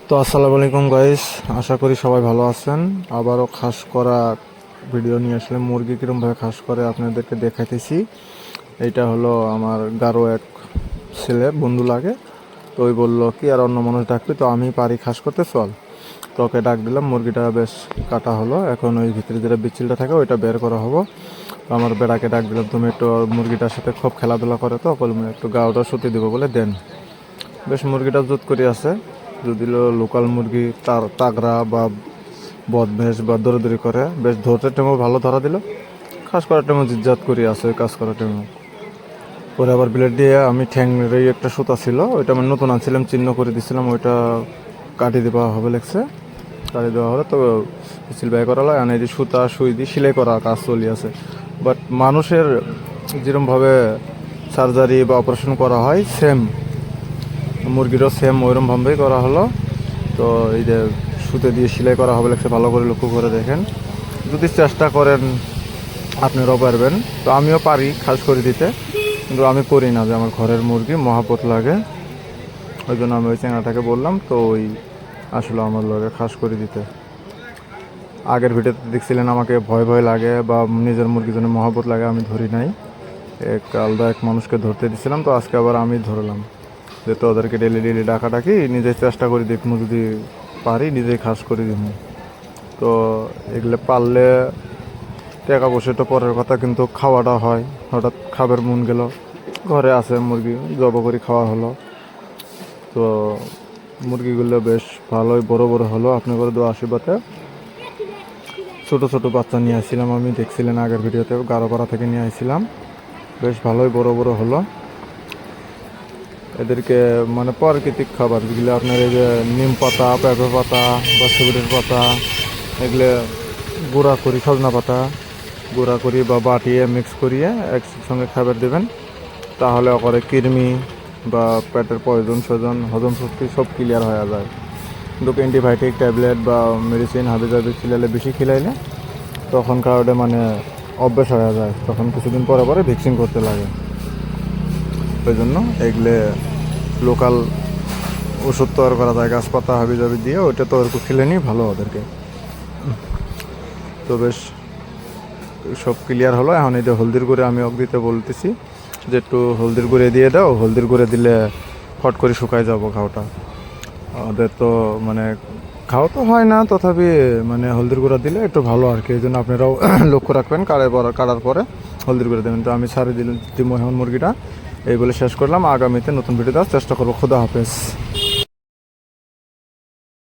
তো আসসালামু আলাইকুম গাইস, আশা করি সবাই ভালো আছেন। আবারও খাস করা ভিডিও নিয়ে আসলে মুরগি কীরকমভাবে খাস করে আপনাদেরকে দেখাইতেছি। এইটা হলো আমার গারো এক ছেলে বন্ধু লাগে, তো ওই বললো কি আর অন্য মানুষ ডাকবি, তো আমি পারি খাস করতে, চল। তো ওকে ডাক দিলাম, মুরগিটা বেশ কাটা হলো। এখন ওই ভিতরে যেটা বিচিলটা থাকে ওইটা বের করা হবো। তো আমার বেড়াকে ডাক দিলাম, তুমি একটু মুরগিটার সাথে খুব খেলাধুলা করে, তো বললাম একটু গাওটা শুতে দিব বলে দেন। বেশ মুরগিটা জুত করে আছে, যদি লোকাল মুরগি তার তাগড়া বা বদমেশ বা দৌড়াদৌড়ি করে, বেশ ধরতে টাইমও ভালো ধরা দিল, খাস করার টাইমও জিজ্জাত করে আছে, কাজ করার টাইমও। পরে আবার ব্লেড দিয়ে আমি ঠ্যাংয়ের এই একটা সুতা ছিল, ওইটা আমি নতুন আনছিলাম, চিহ্ন করে দিছিলাম, ওইটা কাটি দেওয়া হবে লেগছে, কাটি দেওয়া হলে তো মিছিল ব্যয় করা হয়। আর এই যে সুতা সুই দিয়ে সেলাই করা কাজ চলি আছে। বাট মানুষের যেরকমভাবে সার্জারি বা অপারেশন করা হয় সেম মুরগিরও সেম ওইরকমভাবেই করা হলো। তো এই যে সুতে দিয়ে সেলাই করা হবে লাগছে, ভালো করে লক্ষ্য করে দেখেন, যদি চেষ্টা করেন আপনারাও পারবেন। তো আমিও পারি খাস করে দিতে, কিন্তু আমি করি না, যে আমার ঘরের মুরগি মহাপত লাগে, ওই জন্য আমি ওই চ্যাংড়াটাকে বললাম, তো ওই আসলে আমার লগে খাস করে দিতে। আগের ভিডিওতে দেখছিলেন আমাকে ভয় ভয় লাগে বা নিজের মুরগির জন্য মহাপত লাগে, আমি ধরি নাই, এক আলাদা এক মানুষকে ধরতে দিছিলাম, তো আজকে আবার আমি ধরলাম, যে তো ওদেরকে ডেলি ডেলি ডাকাডাকি নিজে চেষ্টা করি দেখবো, যদি পারি নিজেই খাস করে দিব। তো এগুলো পারলে টাকা পয়সা তো পরের কথা, কিন্তু খাওয়াটা হয়, হঠাৎ খাবার মন গেল, ঘরে আছে মুরগি, জব করে খাওয়া হলো। তো মুরগিগুলো বেশ ভালোই বড় বড় হলো, আপনি করে দেওয়া আশীর্বাদে। ছোট ছোট বাচ্চা নিয়ে আসছিলাম, আমি দেখছিলেন আগের ভিডিওতে, গারোপাড়া থেকে নিয়ে আসছিলাম, বেশ ভালোই বড় বড় হলো। এদেরকে মানে প্রাকৃতিক খাবার যেগুলো আপনার এই যে নিম পাতা, পেঁপে পাতা বা সুগুরের পাতা, এগুলো গুঁড়া করি, সজনা পাতা গুঁড়া করি বা বাটিয়ে মিক্স করিয়ে একসঙ্গে খাবার দেবেন, তাহলে ওপরে কৃমি বা পেটের পয়জন সজন হজম শক্তি সব ক্লিয়ার হয়ে যায়। কিন্তু অ্যান্টিবায়োটিক ট্যাবলেট বা মেডিসিন হাবি জাবি খিলাইলে, বেশি খিলাইলে তখন কারণে মানে অভ্যাস হয়ে যায়, তখন কিছুদিন পরে পরে ভ্যাকসিন করতে লাগে। ওই জন্য এগুলো লোকাল ওষুধ তৈরি করা যায়, গাছপাতা হাবি জাবি দিয়ে, ওইটা তৈরি করে খেলে নিই ভালো ওদেরকে। তো বেশ সব ক্লিয়ার হলো। এখন এই যে হলদির গুঁড়ে আমি দিতে বলতেছি, যে একটু হলদির গুঁড়ে দিয়ে দাও, হলদির গুঁড়ে দিলে ফট করে শুকায় যাবো ঘাওটা। ওদের তো মানে ঘাও তো হয় না, তথাপি মানে হলদির গুঁড়া দিলে একটু ভালো আর কি, এই জন্য আপনারাও লক্ষ্য রাখবেন, কাটার পরে হলদির গুঁড়া দেবেন। তো আমি ছাড়ে দিলাম মুরগিটা, এই বলে শেষ করলাম। আগামীতে নতুন ভিডিও দেওয়ার চেষ্টা করবো। খোদা হাফেজ।